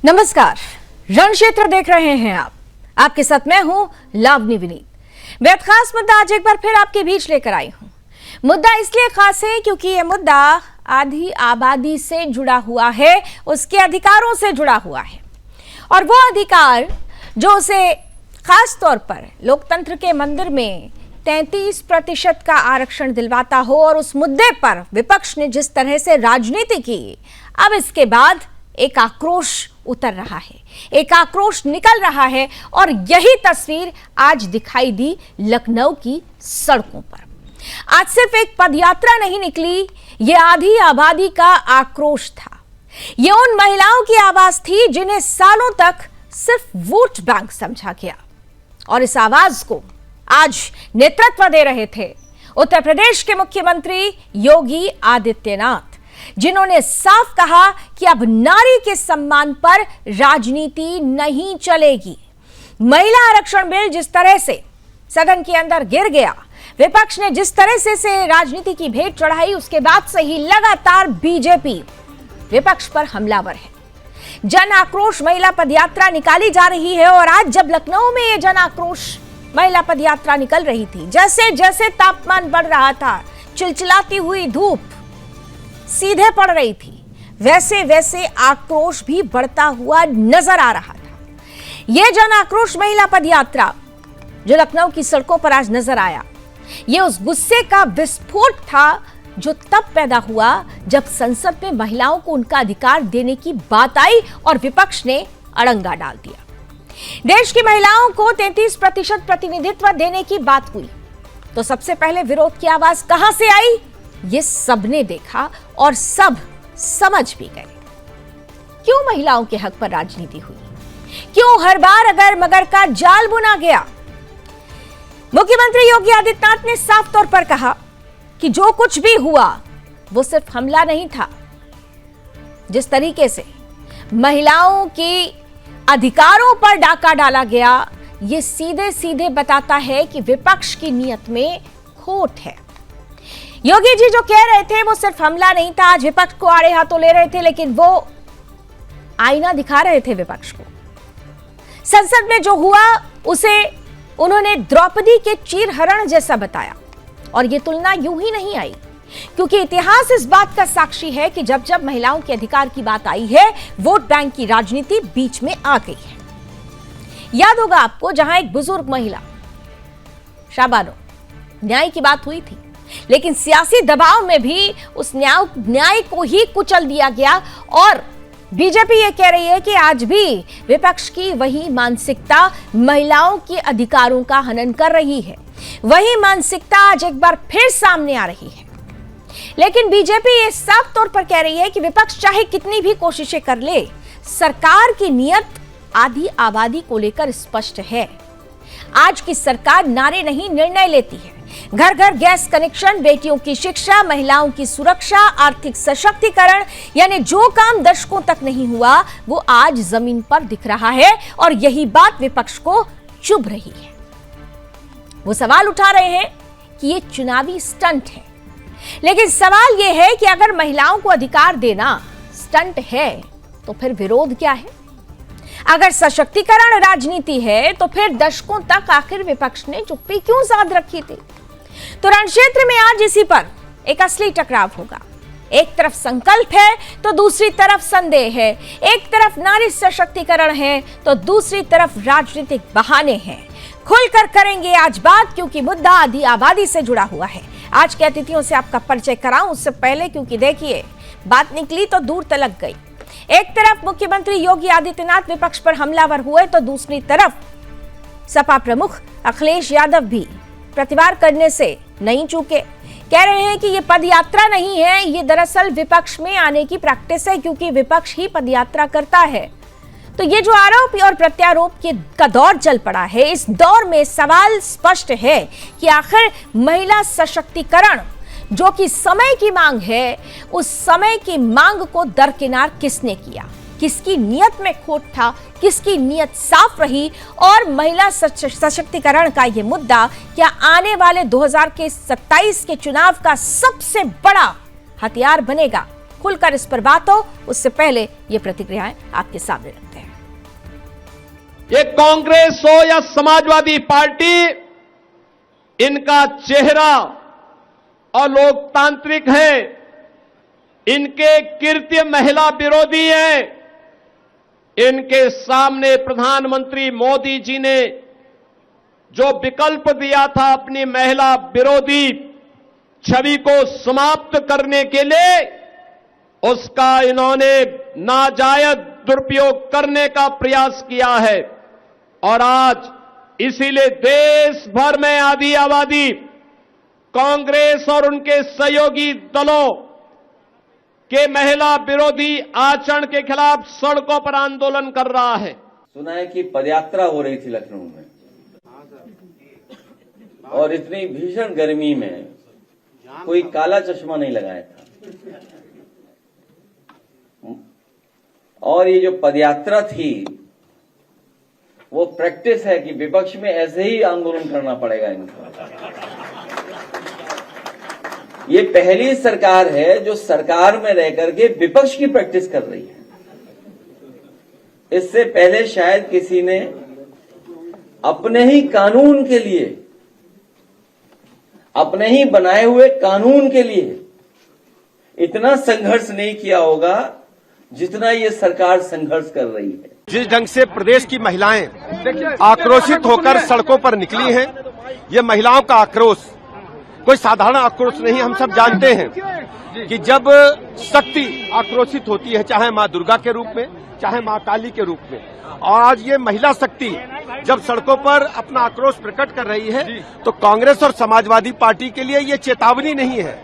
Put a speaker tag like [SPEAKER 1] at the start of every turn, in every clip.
[SPEAKER 1] नमस्कार, रण क्षेत्र देख रहे हैं आप। आपके साथ मैं हूं लावनी विनीत। बेहद खास मुद्दा आज एक बार फिर आपके बीच लेकर आई हूं। मुद्दा इसलिए खास है क्योंकि यह मुद्दा आधी आबादी से जुड़ा हुआ है, उसके अधिकारों से जुड़ा हुआ है। और वो अधिकार जो उसे खास तौर पर लोकतंत्र के मंदिर में 33% का आरक्षण दिलवाता हो, और उस मुद्दे पर विपक्ष ने जिस तरह से राजनीति की, अब इसके बाद एक आक्रोश उतर रहा है, एक आक्रोश निकल रहा है। और यही तस्वीर आज दिखाई दी लखनऊ की सड़कों पर। आज सिर्फ एक पदयात्रा नहीं निकली, ये आधी आबादी का आक्रोश था। ये उन महिलाओं की आवाज थी जिन्हें सालों तक सिर्फ वोट बैंक समझा गया, और इस आवाज को आज नेतृत्व दे रहे थे उत्तर प्रदेश के मुख्यमंत्री योगी आदित्यनाथ, जिन्होंने साफ कहा कि अब नारी के सम्मान पर राजनीति नहीं चलेगी। महिला आरक्षण बिल जिस तरह से सदन के अंदर गिर गया, विपक्ष ने जिस तरह से राजनीति की भेंट चढ़ाई, उसके बाद से ही लगातार बीजेपी विपक्ष पर हमलावर है। जन आक्रोश महिला पदयात्रा निकाली जा रही है, और आज जब लखनऊ में यह जन आक्रोश महिला पदयात्रा निकल रही थी, जैसे जैसे तापमान बढ़ रहा था, चिलचिलाती हुई धूप सीधे पड़ रही थी, वैसे वैसे आक्रोश भी बढ़ता हुआ नजर आ रहा था। यह जन आक्रोश महिला पदयात्रा जो लखनऊ की सड़कों पर आज नजर आया, यह उस गुस्से का विस्फोट था जो तब पैदा हुआ जब संसद में महिलाओं को उनका अधिकार देने की बात आई और विपक्ष ने अड़ंगा डाल दिया। देश की महिलाओं को 33% प्रतिनिधित्व देने की बात हुई तो सबसे पहले विरोध की आवाज कहां से आई, ये सबने देखा और सब समझ भी गए। क्यों महिलाओं के हक पर राजनीति हुई, क्यों हर बार अगर मगर का जाल बुना गया। मुख्यमंत्री योगी आदित्यनाथ ने साफ तौर पर कहा कि जो कुछ भी हुआ वो सिर्फ हमला नहीं था। जिस तरीके से महिलाओं के अधिकारों पर डाका डाला गया, ये सीधे सीधे बताता है कि विपक्ष की नीयत में खोट है। योगी जी जो कह रहे थे वो सिर्फ हमला नहीं था, आज विपक्ष को आड़े हाथों ले रहे थे, लेकिन वो आईना दिखा रहे थे विपक्ष को। संसद में जो हुआ उसे उन्होंने द्रौपदी के चीरहरण जैसा बताया, और ये तुलना यूं ही नहीं आई, क्योंकि इतिहास इस बात का साक्षी है कि जब जब महिलाओं के अधिकार की बात आई है, वोट बैंक की राजनीति बीच में आ गई है। याद होगा आपको, जहां एक बुजुर्ग महिला शाबानो न्याय की बात हुई थी, लेकिन सियासी दबाव में भी उस न्याय को ही कुचल दिया गया। और बीजेपी ये कह रही है कि आज भी विपक्ष की वही मानसिकता महिलाओं के अधिकारों का हनन कर रही है, वही मानसिकता आज एक बार फिर सामने आ रही है। लेकिन बीजेपी ये साफ तौर पर कह रही है कि विपक्ष चाहे कितनी भी कोशिशें कर ले, सरकार की नीयत आधी आबादी को लेकर स्पष्ट है। आज की सरकार नारे नहीं निर्णय लेती है। घर घर गैस कनेक्शन, बेटियों की शिक्षा, महिलाओं की सुरक्षा, आर्थिक सशक्तिकरण, यानी जो काम दशकों तक नहीं हुआ वो आज जमीन पर दिख रहा है, और यही बात विपक्ष को चुभ रही है। वो सवाल उठा रहे हैं कि ये चुनावी स्टंट है, लेकिन सवाल ये है कि अगर महिलाओं को अधिकार देना स्टंट है तो फिर विरोध क्या है। अगर सशक्तिकरण राजनीति है तो फिर दशकों तक आखिर विपक्ष ने चुप्पी क्यों साध रखी थी। तो रण क्षेत्र में आज इसी पर एक असली टकराव होगा। एक तरफ संकल्प है तो दूसरी तरफ संदेह है, एक तरफ नारी सशक्तिकरण है तो दूसरी तरफ राजनीतिक बहाने हैं। खुलकर करेंगे आज बात, क्योंकि मुद्दा आधी आबादी से जुड़ा हुआ है। आज के अतिथियों से आपका परिचय कराऊं उससे पहले, क्योंकि देखिए बात निकली तो दूर तलक गई। एक तरफ मुख्यमंत्री योगी आदित्यनाथ विपक्ष पर हमलावर हुए तो दूसरी तरफ सपा प्रमुख अखिलेश यादव भी प्रतिवाद करने से नहीं चूके। कह रहे हैं कि ये पदयात्रा नहीं है, ये दरअसल विपक्ष में आने की प्रैक्टिस है, क्योंकि विपक्ष ही पदयात्रा करता है। तो ये जो आरोप और प्रत्यारोप का दौर चल पड़ा है, इस दौर में सवाल स्पष्ट है कि आखिर महिला सशक्तिकरण जो कि समय की मांग है, उस समय की मांग को दरकिनार किसने किया, किसकी नीयत में खोट था, किसकी नीयत साफ रही, और महिला सशक्तिकरण का यह मुद्दा क्या आने वाले 2027 के चुनाव का सबसे बड़ा हथियार बनेगा, खुलकर इस पर बात हो, उससे पहले ये प्रतिक्रियाएं आपके सामने रखते हैं।
[SPEAKER 2] ये कांग्रेस हो या समाजवादी पार्टी, इनका चेहरा और लोकतांत्रिक है, इनके कृत्य महिला विरोधी है। इनके सामने प्रधानमंत्री मोदी जी ने जो विकल्प दिया था अपनी महिला विरोधी छवि को समाप्त करने के लिए, उसका इन्होंने नाजायज दुरुपयोग करने का प्रयास किया है। और आज इसीलिए देश भर में आधी आबादी कांग्रेस और उनके सहयोगी दलों के महिला विरोधी आचरण के खिलाफ सड़कों पर आंदोलन कर रहा है।
[SPEAKER 3] सुना है कि पदयात्रा हो रही थी लखनऊ में, और इतनी भीषण गर्मी में कोई काला चश्मा नहीं लगाया था। और ये जो पदयात्रा थी वो प्रैक्टिस है कि विपक्ष में ऐसे ही आंदोलन करना पड़ेगा इनको। ये पहली सरकार है जो सरकार में रह करके विपक्ष की प्रैक्टिस कर रही है। इससे पहले शायद किसी ने अपने ही कानून के लिए, अपने ही बनाए हुए कानून के लिए इतना संघर्ष नहीं किया होगा जितना ये सरकार संघर्ष कर रही है।
[SPEAKER 4] जिस ढंग से प्रदेश की महिलाएं आक्रोशित होकर सड़कों पर निकली हैं, ये महिलाओं का आक्रोश कोई साधारण आक्रोश नहीं। हम सब जानते हैं कि जब शक्ति आक्रोशित होती है, चाहे मां दुर्गा के रूप में, चाहे मां काली के रूप में, और आज ये महिला शक्ति जब सड़कों पर अपना आक्रोश प्रकट कर रही है, तो कांग्रेस और समाजवादी पार्टी के लिए ये चेतावनी नहीं है,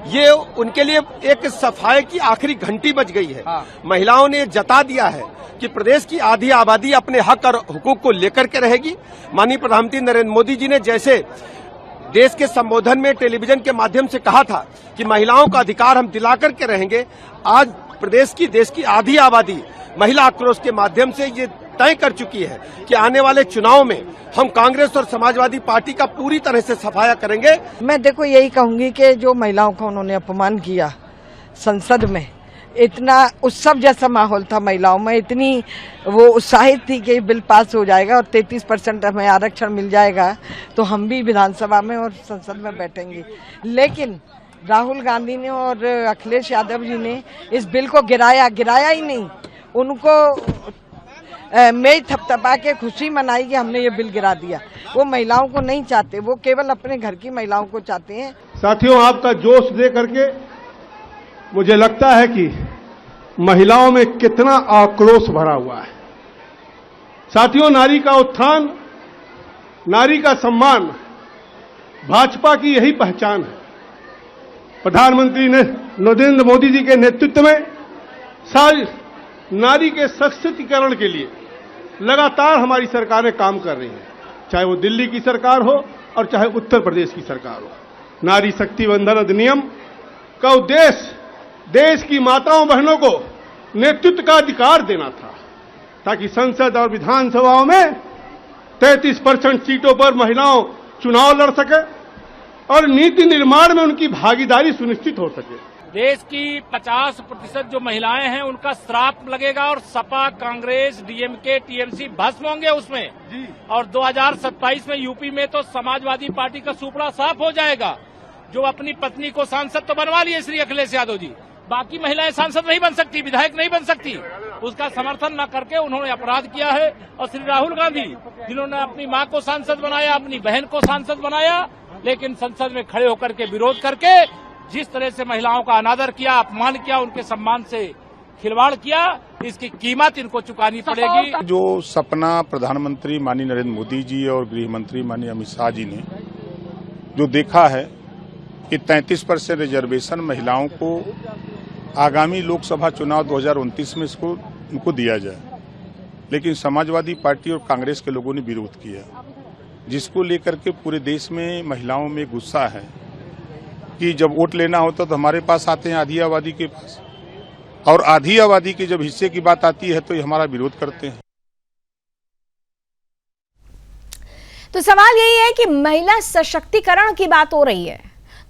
[SPEAKER 4] ये उनके लिए एक सफाई की आखिरी घंटी बज गई है। महिलाओं ने जता दिया है कि प्रदेश की आधी आबादी अपने हक और हुकूक को लेकर के रहेगी। माननीय प्रधानमंत्री नरेंद्र मोदी जी ने जैसे देश के संबोधन में टेलीविजन के माध्यम से कहा था कि महिलाओं का अधिकार हम दिला करके रहेंगे, आज प्रदेश की, देश की आधी आबादी महिला आक्रोश के माध्यम से ये तय कर चुकी है कि आने वाले चुनाव में हम कांग्रेस और समाजवादी पार्टी का पूरी तरह से सफाया करेंगे।
[SPEAKER 5] मैं देखो यही कहूंगी कि जो महिलाओं का उन्होंने अपमान किया संसद में, इतना उत्सव जैसा माहौल था महिलाओं में, इतनी वो उत्साहित थी कि बिल पास हो जाएगा और 33% हमें आरक्षण मिल जाएगा तो हम भी विधानसभा में और संसद में बैठेंगे। लेकिन राहुल गांधी ने और अखिलेश यादव जी ने इस बिल को गिराया ही नहीं, उनको मैं थपथपा के खुशी मनाई कि हमने ये बिल गिरा दिया। वो महिलाओं को नहीं चाहते, वो केवल अपने घर की महिलाओं को चाहते हैं।
[SPEAKER 6] साथियों, आपका जोश दे करके मुझे लगता है कि महिलाओं में कितना आक्रोश भरा हुआ है। साथियों, नारी का उत्थान, नारी का सम्मान भाजपा की यही पहचान है। प्रधानमंत्री नरेंद्र मोदी जी के नेतृत्व में सारी नारी के सशक्तिकरण के लिए लगातार हमारी सरकारें काम कर रही हैं, चाहे वो दिल्ली की सरकार हो और चाहे उत्तर प्रदेश की सरकार हो। नारी शक्ति वंदन अधिनियम का उद्देश्य देश की माताओं बहनों को नेतृत्व का अधिकार देना था, ताकि संसद और विधानसभाओं में 33% सीटों पर महिलाओं चुनाव लड़ सके और नीति निर्माण में उनकी भागीदारी सुनिश्चित हो सके।
[SPEAKER 7] देश की 50% जो महिलाएं हैं उनका श्राप लगेगा और सपा, कांग्रेस, डीएमके, टीएमसी भस्म होंगे उसमें। और 2027 में यूपी में तो समाजवादी पार्टी का सुपड़ा साफ हो जाएगा। जो अपनी पत्नी को सांसद तो बनवा लिए श्री अखिलेश यादव जी, बाकी महिलाएं सांसद नहीं बन सकती, विधायक नहीं बन सकती। उसका समर्थन न करके उन्होंने अपराध किया है। और श्री राहुल गांधी, जिन्होंने अपनी मां को सांसद बनाया, अपनी बहन को सांसद बनाया, लेकिन संसद में खड़े होकर के विरोध करके जिस तरह से महिलाओं का अनादर किया, अपमान किया, उनके सम्मान से खिलवाड़ किया, इसकी कीमत इनको चुकानी पड़ेगी।
[SPEAKER 8] जो सपना प्रधानमंत्री माननीय नरेंद्र मोदी जी और गृह मंत्री माननीय अमित शाह जी ने जो देखा है कि 33% रिजर्वेशन महिलाओं को आगामी लोकसभा चुनाव 2029 में उनको दिया जाए, लेकिन समाजवादी पार्टी और कांग्रेस के लोगों ने विरोध किया, जिसको लेकर के पूरे देश में महिलाओं में गुस्सा है कि जब वोट लेना होता तो हमारे पास आते हैं आधी आबादी के पास, और आधी आबादी के जब हिस्से की बात आती है तो ये हमारा विरोध करते हैं।
[SPEAKER 1] तो सवाल यही है कि महिला सशक्तिकरण की बात हो रही है,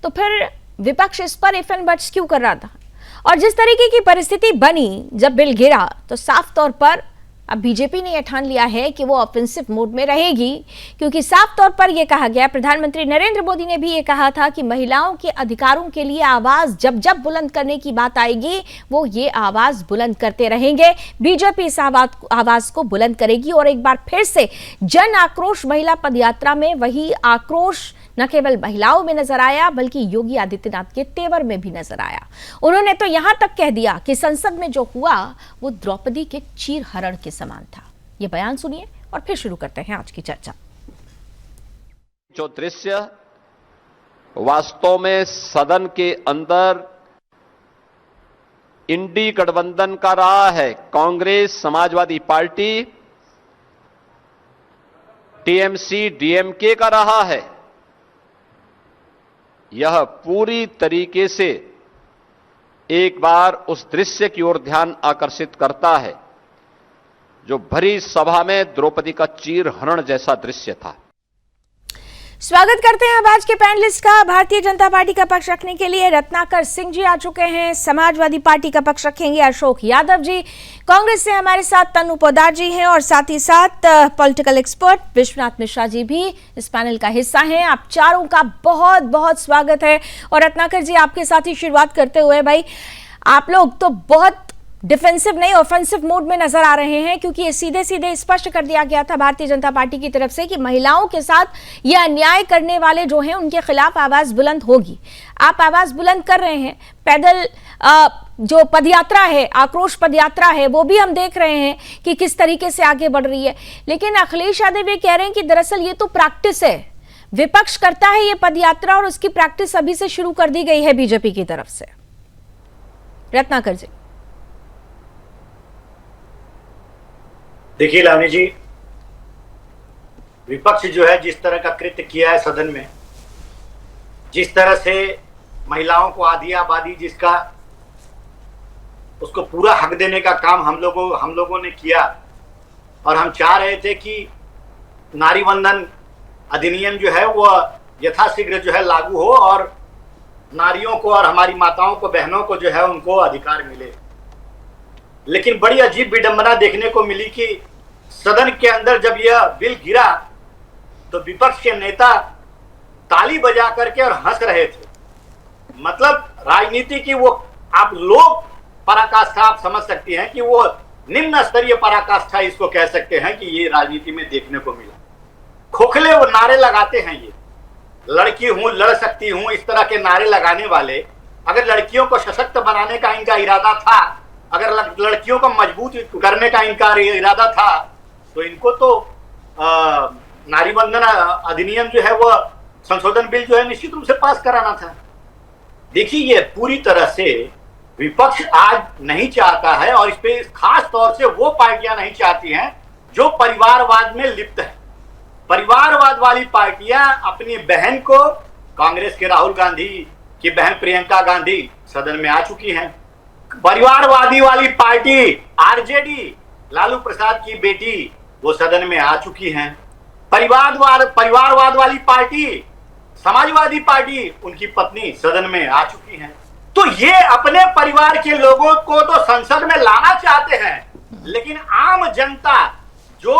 [SPEAKER 1] तो फिर विपक्ष इस पर इफ एंड बट्स क्यों कर रहा था? और जिस तरीके की परिस्थिति बनी जब बिल गिरा, तो साफ तौर पर अब बीजेपी ने यह ठान लिया है कि वो ऑफेंसिव मोड में रहेगी, क्योंकि साफ तौर पर यह कहा गया, प्रधानमंत्री नरेंद्र मोदी ने भी ये कहा था कि महिलाओं के अधिकारों के लिए आवाज जब जब बुलंद करने की बात आएगी वो ये आवाज बुलंद करते रहेंगे। बीजेपी इस आवाज को बुलंद करेगी और एक बार फिर से जन आक्रोश महिला पदयात्रा में वही आक्रोश न केवल महिलाओं में नजर आया बल्कि योगी आदित्यनाथ के तेवर में भी नजर आया। उन्होंने तो यहां तक कह दिया कि संसद में जो हुआ वो द्रौपदी के चीरहरण के समान था। ये बयान सुनिए और फिर शुरू करते हैं आज की चर्चा।
[SPEAKER 2] जो दृश्य वास्तव में सदन के अंदर इंडी गठबंधन का रहा है, Congress, Samajwadi party, TMC, DMK का रहा है, यह पूरी तरीके से एक बार उस दृश्य की ओर ध्यान आकर्षित करता है जो भरी सभा में द्रौपदी का चीरहरण जैसा दृश्य था।
[SPEAKER 1] स्वागत करते हैं अब आज के पैनलिस्ट का। भारतीय जनता पार्टी का पक्ष रखने के लिए रत्नाकर सिंह जी आ चुके हैं, समाजवादी पार्टी का पक्ष रखेंगे अशोक यादव जी, कांग्रेस से हमारे साथ तनु पोद्दार जी हैं और साथ ही साथ पॉलिटिकल एक्सपर्ट विश्वनाथ मिश्रा जी भी इस पैनल का हिस्सा हैं। आप चारों का बहुत बहुत स्वागत है। और रत्नाकर जी, आपके साथ ही शुरुआत करते हुए, भाई आप लोग तो बहुत डिफेंसिव नहीं ऑफेंसिव मोड में नजर आ रहे हैं, क्योंकि ये सीधे सीधे स्पष्ट कर दिया गया था भारतीय जनता पार्टी की तरफ से कि महिलाओं के साथ ये अन्याय करने वाले जो हैं उनके खिलाफ आवाज बुलंद होगी। आप आवाज बुलंद कर रहे हैं, पैदल जो पदयात्रा है, आक्रोश पदयात्रा है, वो भी हम देख रहे हैं कि किस तरीके से आगे बढ़ रही है। लेकिन अखिलेश यादव ये कह रहे हैं कि दरअसल ये तो प्रैक्टिस है, विपक्ष करता है ये पदयात्रा और उसकी प्रैक्टिस अभी से शुरू कर दी गई है बीजेपी की तरफ से। रत्नाकर जी।
[SPEAKER 9] देखिए लावनी जी, विपक्ष जो है जिस तरह का कृत्य किया है सदन में, जिस तरह से महिलाओं को आधी आबादी जिसका उसको पूरा हक देने का काम हम लोगों ने किया, और हम चाह रहे थे कि नारी वंदन अधिनियम जो है वो यथाशीघ्र जो है लागू हो और नारियों को और हमारी माताओं को, बहनों को जो है उनको अधिकार मिले। लेकिन बड़ी अजीब विडंबना देखने को मिली कि सदन के अंदर जब यह बिल गिरा तो विपक्ष के नेता ताली बजा करके और हंस रहे थे। मतलब राजनीति की वो आप लोग पराकाष्ठा आप समझ सकती हैं कि वो निम्न स्तरीय पराकाष्ठा इसको कह सकते हैं कि ये राजनीति में देखने को मिला। खोखले वो नारे लगाते हैं, ये लड़की हूं, लड़ सकती हूं, इस तरह के नारे लगाने वाले, अगर लड़कियों को सशक्त बनाने का इनका इरादा था, अगर लड़कियों को मजबूत करने का इनका इरादा था, तो इनको तो नारी वंदन अधिनियम जो है वो संशोधन बिल जो है निश्चित रूप से पास कराना था। देखिए, ये पूरी तरह से विपक्ष आज नहीं चाहता है, और इस पे खास तौर से वो पार्टियां नहीं चाहती हैं जो परिवारवाद में लिप्त है। परिवारवाद वाली पार्टियां अपनी बहन को, कांग्रेस के राहुल गांधी की बहन प्रियंका गांधी सदन में आ चुकी हैं। परिवारवादी वाली पार्टी आरजेडी, लालू प्रसाद की बेटी, वो सदन में आ चुकी हैं। परिवारवाद वाली पार्टी समाजवादी पार्टी, उनकी पत्नी सदन में आ चुकी हैं। तो ये अपने परिवार के लोगों को तो संसद में लाना चाहते हैं, लेकिन आम जनता जो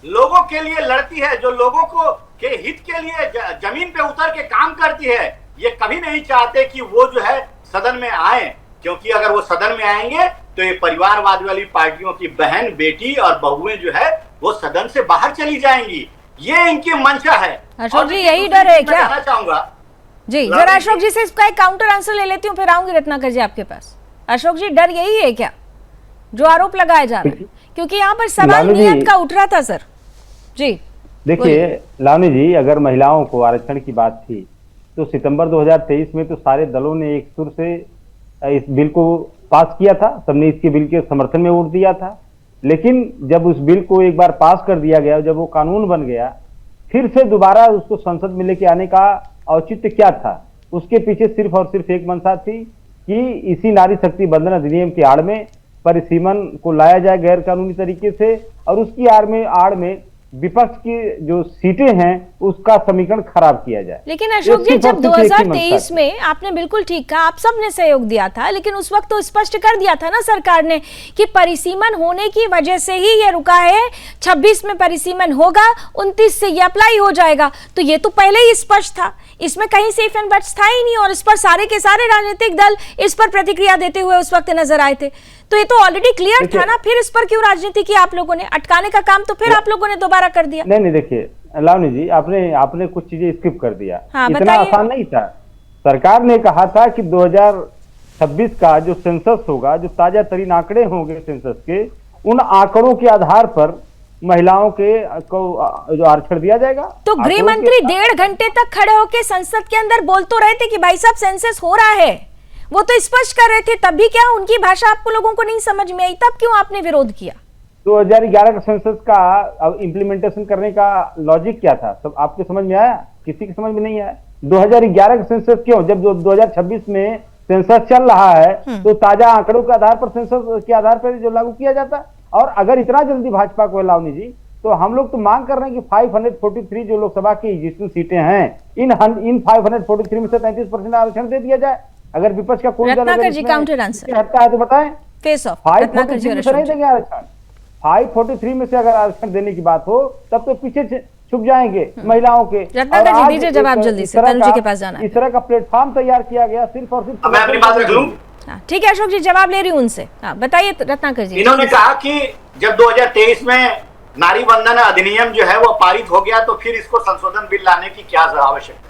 [SPEAKER 9] लोगों के लिए लड़ती है, जो लोगों को के हित के लिए जमीन पे उतर के काम करती है, ये कभी नहीं चाहते कि वो जो है सदन में आए, क्योंकि अगर वो सदन में आएंगे तो ये परिवारवाद वाली पार्टियों की बहन, बेटी और बहुएं जो है वो सदन से बाहर चली जाएंगी। ये इनकी मंशा है।
[SPEAKER 1] अशोक जी, यही डर है क्या?
[SPEAKER 9] कहना चाहूंगा
[SPEAKER 1] जी, जरा अशोक जी से इसका एक काउंटर आंसर ले लेती हूँ, फिर आऊंगी रत्नाकर जी आपके पास। अशोक जी, डर यही है क्या जो आरोप लगाए जा रहे हैं? क्योंकि यहाँ पर सवाल नियत का उठ रहा था सर जी।
[SPEAKER 10] देखिए लावनी जी, अगर महिलाओं को आरक्षण की बात थी तो सितंबर 2023 में तो सारे दलों ने एक सुर से इस बिल को पास किया था, सबने इसके बिल के समर्थन में वोट दिया था। लेकिन जब उस बिल को एक बार पास कर दिया गया, जब वो कानून बन गया, फिर से दोबारा उसको संसद में लेके आने का औचित्य क्या था? उसके पीछे सिर्फ और सिर्फ एक मंशा थी कि इसी नारी शक्ति बंधन अधिनियम की आड़ में परिसीमन को लाया जाए गैर कानूनी तरीके से, और उसकी आड़ में विपक्ष की जो सीटें हैं उसका समीकरण खराब किया जाए।
[SPEAKER 1] लेकिन अशोक जी, जब 2023 में आपने बिल्कुल ठीक कहा, आप सबने सहयोग दिया था, लेकिन उस वक्त तो स्पष्ट कर दिया था ना सरकार ने कि परिसीमन होने की वजह से ही ये रुका है, 26 में परिसीमन होगा, 29 से ये अप्लाई हो जाएगा। तो ये तो पहले ही स्पष्ट था, इसमें कहीं से इफ एंड बट्स था ही नहीं, और इस पर सारे के सारे राजनीतिक दल इस पर प्रतिक्रिया देते हुए उस वक्त नजर आए थे। तो ये तो ऑलरेडी क्लियर था ना, फिर इस पर क्यों राजनीति की आप लोगों ने? अटकाने का काम तो फिर आप लोगों ने दोबारा कर दिया।
[SPEAKER 10] नहीं, देखिए लावनी जी, आपने कुछ चीजें स्किप कर दिया।
[SPEAKER 1] हाँ,
[SPEAKER 10] इतना आसान नहीं था। सरकार ने कहा था कि 2026 का जो सेंसस होगा, जो ताजा तरीन आंकड़े होंगे सेंसस के, उन आंकड़ों के आधार पर महिलाओं के को जो आरक्षण दिया जाएगा।
[SPEAKER 1] तो गृह मंत्री 1.5 घंटे तक खड़े होकर संसद के अंदर बोल तो रहे थे कि भाई साहब सेंसस हो रहा है, वो तो स्पष्ट कर रहे थे, तब भी क्या उनकी भाषा आपको लोगों को नहीं समझ में आई? तब क्यों आपने विरोध किया?
[SPEAKER 10] 2011 का सेंसस का इम्प्लीमेंटेशन करने का लॉजिक क्या था, सब आपके समझ में आया? किसी की समझ में नहीं आया। 2011 का सेंसस क्यों, जब 2026 में सेंसस चल रहा है तो ताजा आंकड़ों के आधार पर, सेंसस के आधार पर जो लागू किया जाता। और अगर इतना जल्दी भाजपा को, लावनी जी, तो हम लोग तो मांग कर रहे हैं कि 543 जो लोकसभा की एग्जिस्टिंग सीटें हैं, इन 543 में से 33% आरक्षण दे दिया जाए। अगर विपक्ष का कोई
[SPEAKER 1] रत्नाकर जी काउंटर आंसर
[SPEAKER 10] हटता है तो बताएं।
[SPEAKER 1] फेस ऑफ
[SPEAKER 10] 543 में से नहीं देंगे आरक्षण। 543 में से अगर आरक्षण देने की बात हो तब तो पीछे छुप जाएंगे महिलाओं के।
[SPEAKER 1] रत्नाकर जी दीजिए जवाब जल्दी से, तनु जी के पास जाना है।
[SPEAKER 10] इस तरह का प्लेटफॉर्म तैयार किया गया सिर्फ और सिर्फ।
[SPEAKER 9] मैं अपनी बात रख लूं?
[SPEAKER 1] ठीक है अशोक जी, जवाब ले रही हूं उनसे। बताइए रत्नाकर जी।
[SPEAKER 9] इन्होंने कहा कि जब 2023 में नारी वंदन अधिनियम जो है वो पारित हो गया तो फिर इसको संशोधन बिल लाने की क्या आवश्यकता?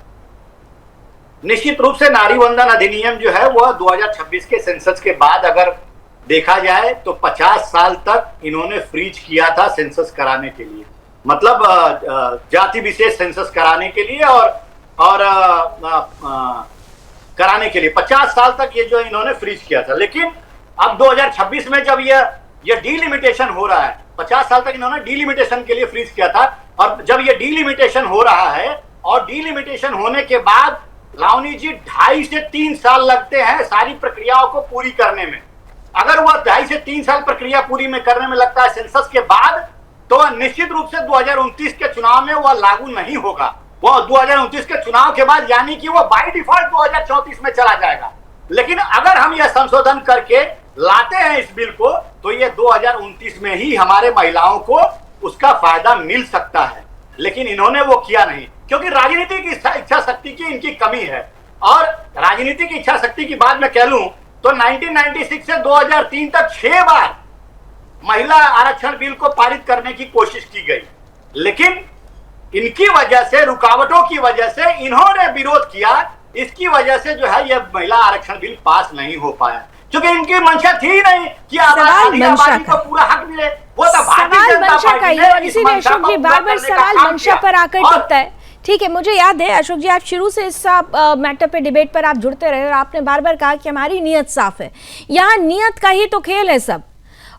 [SPEAKER 9] निश्चित रूप से नारी वंदन अधिनियम जो है वह 2026 के सेंसस के बाद अगर देखा जाए तो 50 साल तक इन्होंने फ्रीज किया था सेंसस कराने के लिए, मतलब जाति विशेष सेंसस कराने के लिए और कराने के लिए 50 साल तक ये जो इन्होंने फ्रीज किया था। लेकिन अब 2026 में जब ये डीलिमिटेशन हो रहा है, 50 साल तक इन्होंने डीलिमिटेशन के लिए फ्रीज किया था, और जब ये डीलिमिटेशन हो रहा है और डीलिमिटेशन होने के बाद लावनी जी 2.5 से 3 साल लगते हैं सारी प्रक्रियाओं को पूरी करने में। अगर वह 2.5 से 3 साल प्रक्रिया पूरी में करने में लगता है सेंसस के बाद, तो निश्चित रूप से 2029 के चुनाव में वह लागू नहीं होगा। वह 2029 के चुनाव के बाद यानी कि वह बाय डिफॉल्ट 2034 में चला जाएगा। लेकिन अगर हम यह संशोधन करके लाते हैं इस बिल को, तो ये 2029 में ही हमारे महिलाओं को उसका फायदा मिल सकता है। लेकिन इन्होंने वो किया नहीं, क्योंकि राजनीतिक इच्छा शक्ति की इनकी कमी है। और राजनीतिक इच्छा शक्ति की बात मैं कह लूं तो 1996 से 2003 तक 6 बार महिला आरक्षण बिल को पारित करने की कोशिश की गई, लेकिन इनकी वजह से, रुकावटों की वजह से इन्होंने विरोध किया। इसकी वजह से जो है यह महिला आरक्षण बिल पास नहीं हो पाया, क्योंकि इनकी मंशा थी नहीं कि आबादी को पूरा हक मिले। वो तो भारतीय जनता पार्टी ने,
[SPEAKER 1] इसीलिए अशोक जी बार-बार सवाल मंशा पर आकर टिकता है। ठीक है, मुझे याद है अशोक जी, आप शुरू से इस मैटर पे, डिबेट पर आप जुड़ते रहे और आपने बार बार कहा कि हमारी नीयत साफ है। यहाँ नीयत का ही तो खेल है सब,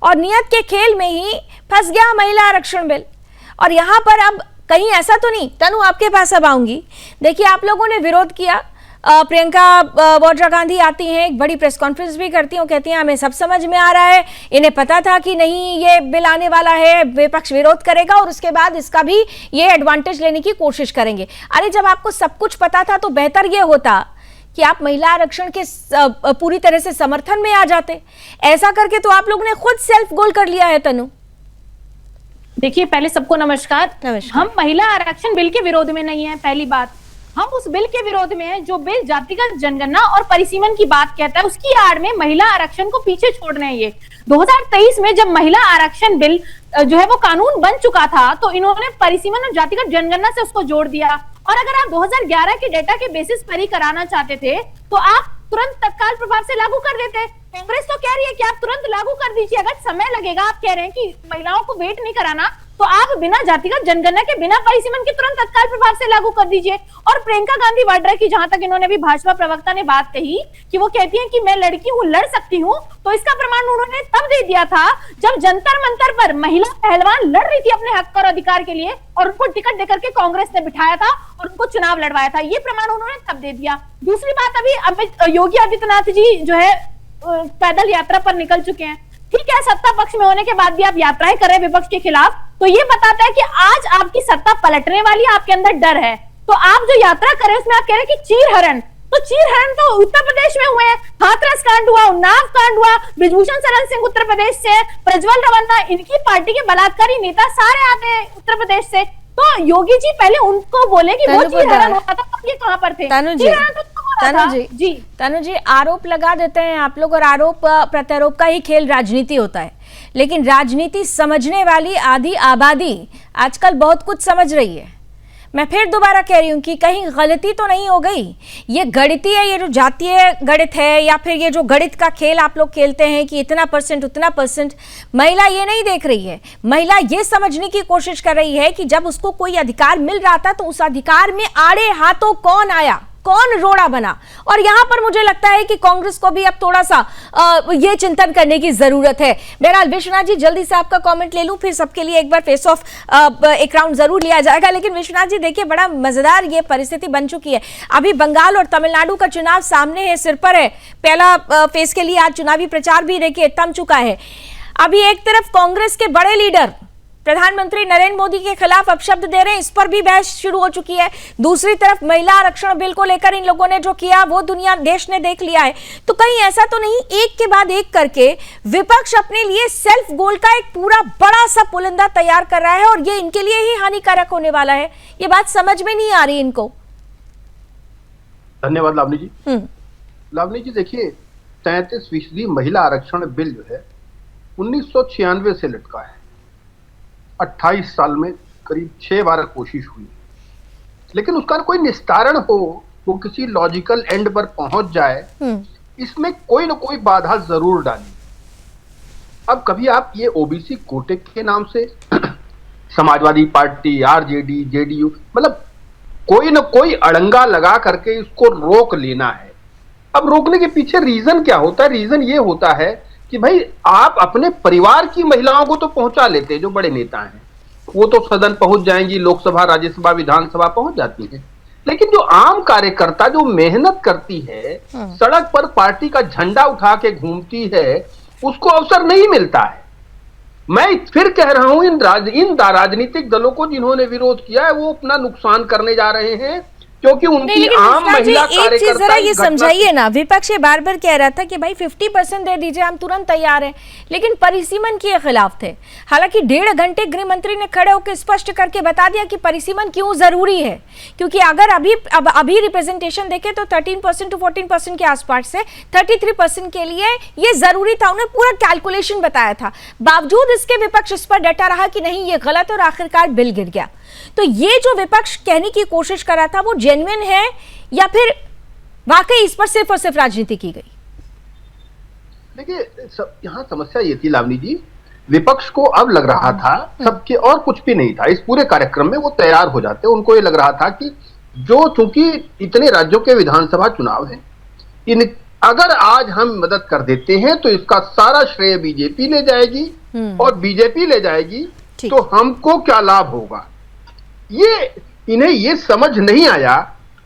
[SPEAKER 1] और नीयत के खेल में ही फंस गया महिला आरक्षण बिल। और यहाँ पर अब कहीं ऐसा तो नहीं, तनु आपके पास अब आऊंगी। देखिए आप लोगों ने विरोध किया, प्रियंका वाड्रा गांधी आती हैं, एक बड़ी प्रेस कॉन्फ्रेंस भी करती हैं, कहती हैं हमें सब समझ में आ रहा है, इन्हें पता था कि नहीं ये बिल आने वाला है, विपक्ष विरोध करेगा और उसके बाद इसका भी ये एडवांटेज लेने की कोशिश करेंगे। अरे जब आपको सब कुछ पता था तो बेहतर ये होता कि आप महिला आरक्षण के पूरी तरह से समर्थन में आ जाते। ऐसा करके तो आप लोगों ने खुद सेल्फ गोल कर लिया है। तनु
[SPEAKER 11] देखिए, पहले सबको नमस्कार। हम महिला आरक्षण बिल के विरोध में नहीं है। पहली बात, हम उस बिल के विरोध में हैं जो बिल जातिगत जनगणना और परिसीमन की बात कहता है, उसकी आड़ में महिला आरक्षण को पीछे छोड़ रहे हैं। ये 2023 में जब महिला आरक्षण बिल जो है वो कानून बन चुका था, तो इन्होंने परिसीमन और जातिगत जनगणना से उसको जोड़ दिया। और अगर आप 2011 के डेटा के बेसिस पर ही कराना चाहते थे तो आप तुरंत तत्काल प्रभाव से लागू कर देते। कांग्रेस तो कह रही है कि आप तुरंत लागू कर दीजिए, अगर समय लगेगा, आप कह रहे हैं कि महिलाओं को वेट नहीं कराना, तो आप बिना जातिगत जनगणना के, बिना परिसीमन के तुरंत तत्काल प्रभाव से लागू कर दीजिए। और प्रियंका गांधी वाड्रा की, जहां तक इन्होंने भी भाजपा प्रवक्ता ने बात कही कि वो कहती हैं कि मैं लड़की हूं, लड़ सकती हूं, तो इसका प्रमाण उन्होंने तब दे दिया था जब जंतर मंतर पर महिला पहलवान लड़ रही थी अपने हक और अधिकार के लिए, और उनको टिकट देकर के कांग्रेस ने बिठाया था और उनको चुनाव लड़वाया था। ये प्रमाण उन्होंने तब दे दिया। दूसरी बात, अभी योगी आदित्यनाथ जी जो है पैदल यात्रा पर निकल चुके हैं। ठीक है, सत्ता पक्ष में होने के बाद भी आप यात्राएं कर रहे हैं विपक्ष के खिलाफ, तो ये बताता है कि आज आपकी सत्ता पलटने वाली है, आपके अंदर डर है। तो आप जो यात्रा कर रहे हैं उसमें आप कह रहे हैं कि चीरहरण, तो चीरहरण तो उत्तर प्रदेश में हुए हैं, हाथरस कांड हुआ, उन्नाव कांड हुआ, बृजभूषण शरण सिंह उत्तर प्रदेश से, प्रज्वल रवन्ना, इनकी पार्टी के बलात्कारी नेता सारे आते हैं उत्तर प्रदेश से। तो योगी जी पहले उनको बोले कि वो चीरहरण होता था, ये कहां पर थे?
[SPEAKER 1] तनु जी आरोप लगा देते हैं आप लोग, और आरोप प्रत्यारोप का ही खेल राजनीति होता है, लेकिन राजनीति समझने वाली आधी आबादी आजकल बहुत कुछ समझ रही है। मैं फिर दोबारा कह रही हूं कि कहीं गलती तो नहीं हो गई। ये गणितीय, ये जो जातीय गणित है, या फिर ये जो गणित का खेल आप लोग खेलते हैं कि इतना परसेंट उतना परसेंट, महिला ये नहीं देख रही है। महिला ये समझने की कोशिश कर रही है कि जब उसको कोई अधिकार मिल रहा था तो उस अधिकार में आड़े हाथों कौन आया, कौन रोड़ा बना। और यहां पर मुझे लगता है कि कांग्रेस को भी अब थोड़ा सा ये चिंतन करने की जरूरत है। बहरहाल विश्वनाथ जी, जल्दी से आपका कमेंट ले लूं, फिर सबके लिए एक बार फेस ऑफ एक राउंड जरूर लिया जाएगा। लेकिन विश्वनाथ जी देखिए, बड़ा मजेदार ये परिस्थिति बन चुकी है। अभी बंगाल और तमिलनाडु का चुनाव सामने है, सिर पर है। पहला फेज के लिए आज चुनावी प्रचार भी देखिए थम चुका है। अभी एक तरफ कांग्रेस के बड़े लीडर प्रधानमंत्री नरेंद्र मोदी के खिलाफ अपशब्द दे रहे हैं, इस पर भी बहस शुरू हो चुकी है। दूसरी तरफ महिला आरक्षण बिल को लेकर इन लोगों ने जो किया वो दुनिया देश ने देख लिया है। तो कहीं ऐसा तो नहीं एक के बाद एक करके विपक्ष अपने लिए सेल्फ गोल का एक पूरा बड़ा सा पुलिंदा तैयार कर रहा है और ये इनके लिए ही हानिकारक होने वाला है? ये बात समझ में नहीं आ रही इनको।
[SPEAKER 12] धन्यवाद लावनी जी। लावनी जी देखिए, 33% महिला आरक्षण बिल जो है 1996 से लटका है। 28 साल में करीब 6 बार कोशिश हुई, लेकिन उसका कोई निस्तारण हो, वो किसी लॉजिकल एंड पर पहुंच जाए, इसमें कोई ना कोई बाधा जरूर डाली। अब कभी आप ये ओबीसी कोटे के नाम से समाजवादी पार्टी, आरजेडी, जेडीयू, मतलब कोई ना कोई अड़ंगा लगा करके इसको रोक लेना है। अब रोकने के पीछे रीजन क्या होता है? रीजन ये होता है कि भाई आप अपने परिवार की महिलाओं को तो पहुंचा लेते हैं, जो बड़े नेता हैं वो तो सदन पहुंच जाएंगी, लोकसभा, राज्यसभा, विधानसभा पहुंच जाती हैं, लेकिन जो आम कार्यकर्ता जो मेहनत करती है, सड़क पर पार्टी का झंडा उठा के घूमती है, उसको अवसर नहीं मिलता है। मैं फिर कह रहा हूं, इन राजनीतिक दलों को जिन्होंने विरोध किया है वो अपना नुकसान करने जा रहे हैं, क्योंकि उनकी आम महिला कार्यकर्ता
[SPEAKER 1] ये समझाइए ना, विपक्ष ये बार बार कह रहा था कि भाई 50% दे दीजिए, हम तुरंत तैयार हैं, लेकिन परिसीमन के खिलाफ थे। हालांकि 1.5 घंटे गृह मंत्री ने खड़े होकर स्पष्ट करके बता दिया कि परिसीमन क्यों जरूरी है, क्योंकि अगर अभी रिप्रेजेंटेशन देखें तो 13% to 14% के आसपास से 33% के लिए ये जरूरी था। उन्होंने पूरा कैलकुलेशन बताया था, बावजूद इसके विपक्ष इस पर डटा रहा कि नहीं ये गलत, और आखिरकार बिल गिर गया। तो ये जो विपक्ष कहने की कोशिश कर रहा था वो जेन्युइन है या फिर वाकई इस पर सिर्फ और सिर्फ राजनीति की गई?
[SPEAKER 12] देखिए, यहाँ समस्या ये थी लावनी जी, विपक्ष को अब लग रहा था सबके, और कुछ भी नहीं था इस पूरे कार्यक्रम में, वो तैयार हो जाते। उनको ये लग रहा था कि जो चूंकि इतने राज्यों के विधानसभा चुनाव है, अगर आज हम मदद कर देते हैं तो इसका सारा श्रेय बीजेपी ले जाएगी, और बीजेपी ले जाएगी तो हमको क्या लाभ होगा। इन्हें ये समझ नहीं आया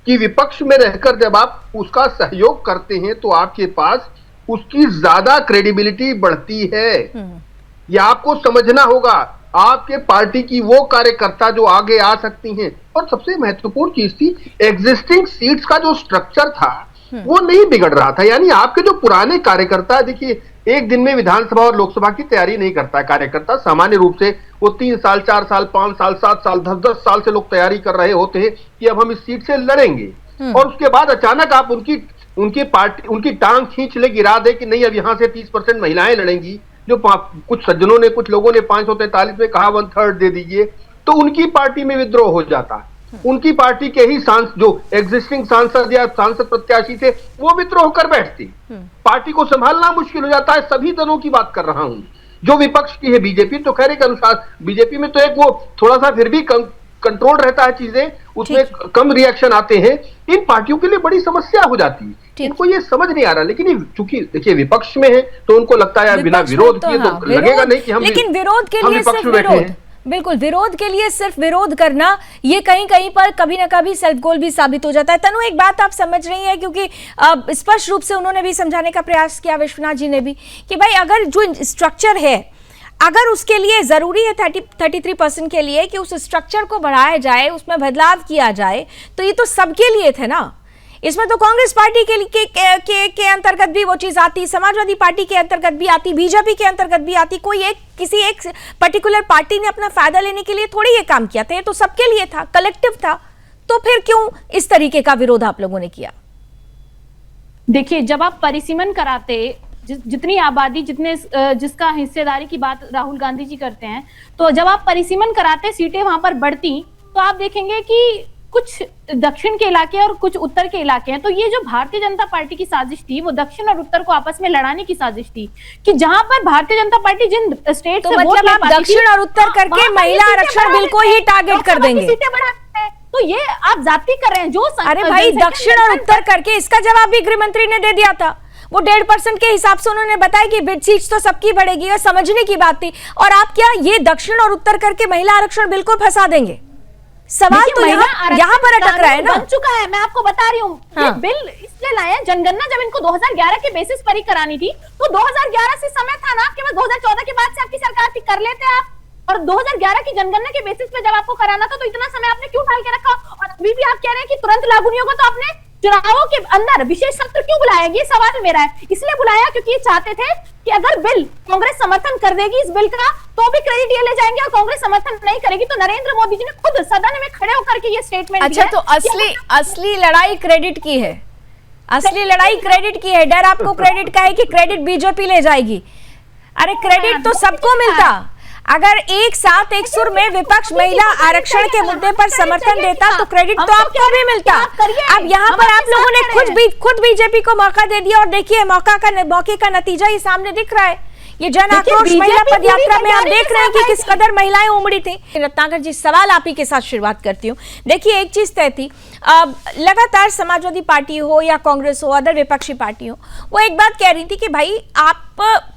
[SPEAKER 12] कि विपक्ष में रहकर जब आप उसका सहयोग करते हैं तो आपके पास उसकी ज्यादा क्रेडिबिलिटी बढ़ती है। ये आपको समझना होगा। आपके पार्टी की वो कार्यकर्ता जो आगे आ सकती हैं, और सबसे महत्वपूर्ण चीज थी, एग्जिस्टिंग सीट्स का जो स्ट्रक्चर था वो नहीं बिगड़ रहा था। यानी आपके जो पुराने कार्यकर्ता, देखिए एक दिन में विधानसभा और लोकसभा की तैयारी नहीं करता है कार्यकर्ता, सामान्य रूप से वो 3 साल, 4 साल, 5 साल, 7 साल, 10 साल से लोग तैयारी कर रहे होते हैं कि अब हम इस सीट से लड़ेंगे, और उसके बाद अचानक आप उनकी पार्टी उनकी टांग खींच ले, गिरा दे कि नहीं अब यहां से 30% महिलाएं लड़ेंगी, जो कुछ सज्जनों ने, कुछ लोगों ने 543 में कहा 1/3 दे दीजिए, तो उनकी पार्टी में विद्रोह हो जाता है। उनकी पार्टी के ही जो एग्जिस्टिंग सांसद या सांसद प्रत्याशी थे वो विद्रोह कर बैठते, पार्टी को संभालना मुश्किल हो जाता है। सभी दलों की बात कर रहा हूं, जो विपक्ष की है बीजेपी, तो खैर के अनुसार बीजेपी में तो एक वो थोड़ा सा फिर भी कंट्रोल रहता है चीजें, उसमें कम रिएक्शन आते हैं। इन पार्टियों के लिए बड़ी समस्या हो जाती है, इनको ये समझ नहीं आ रहा। लेकिन चूंकि देखिए विपक्ष में है तो उनको लगता है यार बिना विरोध किए तो लगेगा नहीं कि हम,
[SPEAKER 1] लेकिन विरोध के लिए सिर्फ विरोध, बिल्कुल विरोध के लिए सिर्फ विरोध करना, ये कहीं कहीं पर कभी ना कभी सेल्फ गोल भी साबित हो जाता है। तनु, एक बात आप समझ रही है, क्योंकि स्पष्ट रूप से उन्होंने भी समझाने का प्रयास किया, विश्वनाथ जी ने भी, कि भाई अगर जो स्ट्रक्चर है, अगर उसके लिए जरूरी है 33% के लिए कि उस स्ट्रक्चर को बढ़ाया जाए, उसमें बदलाव किया जाए, तो ये तो सबके लिए थे ना। इसमें तो कांग्रेस पार्टी के अंतर्गत भी वो चीज आती, समाजवादी पार्टी के अंतर्गत भी आती, बीजेपी के अंतर्गत भी आती। कोई किसी एक पर्टिकुलर पार्टी ने अपना फायदा लेने के लिए थोड़ी ये काम किया था, ये तो सबके लिए था, कलेक्टिव था। तो फिर क्यों इस तरीके का विरोध आप लोगों ने किया?
[SPEAKER 11] देखिए, जब आप परिसीमन कराते, जितनी आबादी जिसका हिस्सेदारी की बात राहुल गांधी जी करते हैं, तो जब आप परिसीमन कराते सीटें वहां पर बढ़ती, तो आप देखेंगे कि कुछ दक्षिण के इलाके और कुछ उत्तर के इलाके हैं। तो ये जो भारतीय जनता पार्टी की साजिश थी, वो दक्षिण और उत्तर को आपस में लड़ाने की साजिश थी, कि जहां पर भारतीय जनता पार्टी जिन स्टेट
[SPEAKER 1] तो मतलब आप दक्षिण और उत्तर करके महिला आरक्षण बिल को ही टारगेट कर देंगे।
[SPEAKER 11] तो ये आप जाति कर रहे हैं जो
[SPEAKER 1] अरे भाई, दक्षिण और उत्तर करके, इसका जवाब भी गृह मंत्री ने दे दिया था। वो 1.5% के हिसाब से उन्होंने बताया कि बिड सीट तो सबकी बढ़ेगी, और समझने की बात थी। और आप क्या ये दक्षिण और उत्तर करके महिला आरक्षण बिल को फंसा देंगे? सवाल तो यहाँ पर अटक रहा है ना।
[SPEAKER 11] बन चुका है, मैं आपको बता रही हूँ। हाँ। ये बिल इसलिए लाए हैं, जनगणना जब इनको 2011 के बेसिस पर ही करानी थी, तो 2011 से समय था ना आपके पास, 2014 के बाद से आपकी सरकार थी, कर लेते आप। और 2011 की जनगणना के बेसिस पे जब आपको कराना था, तो इतना समय आपने क्यों डाल के रखा? और अभी भी आप कह रहे हैं कि तुरंत लागू नहीं होगा, तो आपने चुनावों के अंदर विशेष सत्र क्यों बुलाया? ये सवाल मेरा है। इसलिए बुलाया क्योंकि ये चाहते थे कि अगर बिल कांग्रेस समर्थन कर देगी इस बिल का, तो भी क्रेडिट ये ले जाएंगे, और कांग्रेस समर्थन नहीं करेगी तो नरेंद्र मोदी जी ने खुद सदन में खड़े होकर के ये स्टेटमेंट
[SPEAKER 1] दिया। अच्छा, तो असली लड़ाई क्रेडिट की है, असली लड़ाई क्रेडिट की है। डर आपको क्रेडिट का है कि क्रेडिट बीजेपी ले जाएगी। अरे क्रेडिट तो सबको मिलता। अगर एक साथ एक सुर में विपक्ष महिला आरक्षण के मुद्दे पर समर्थन देता, तो क्रेडिट तो आपको भी मिलता। अब यहाँ पर आप लोगों ने खुद बीजेपी को मौका दे दिया, और देखिए मौके का नतीजा ये सामने दिख रहा है। ये जन आक्रोश महिला पदयात्रा में आप देख रहे हैं कि किस कदर महिलाएं उमड़ी थी। रत्नाकर जी, सवाल आप ही के साथ शुरुआत करती हूँ। देखिए, एक चीज तय थी, लगातार समाजवादी पार्टी हो या कांग्रेस हो, अदर विपक्षी पार्टी हो, वो एक बात कह रही थी कि भाई आप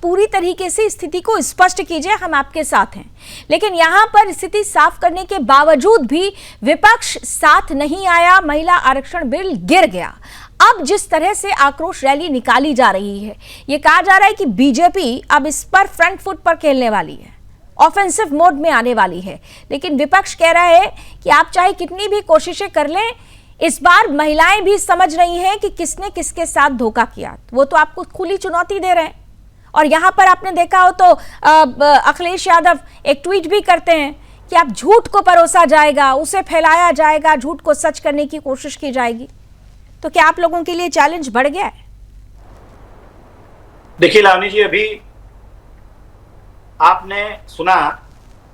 [SPEAKER 1] पूरी तरीके से स्थिति को स्पष्ट कीजिए, हम आपके साथ हैं। लेकिन यहाँ पर स्थिति साफ करने के बावजूद भी विपक्ष साथ नहीं आया, महिला आरक्षण बिल गिर गया। अब जिस तरह से आक्रोश रैली निकाली जा रही है, ये कहा जा रहा है कि बीजेपी अब इस पर फ्रंट फुट पर खेलने वाली है, ऑफेंसिव मोड में आने वाली है। लेकिन विपक्ष कह रहा है कि आप चाहे कितनी भी कोशिशें कर लें, इस बार महिलाएं भी समझ रही हैं कि किसने किसके साथ धोखा किया। वो तो आपको खुली चुनौती दे रहे हैं। और यहां पर आपने देखा हो तो अखिलेश यादव एक ट्वीट भी करते हैं कि आप झूठ को परोसा जाएगा, उसे फैलाया जाएगा, झूठ को सच करने की कोशिश की जाएगी। तो क्या आप लोगों के लिए चैलेंज बढ़ गया है?
[SPEAKER 9] देखिए लावनी जी, अभी आपने सुना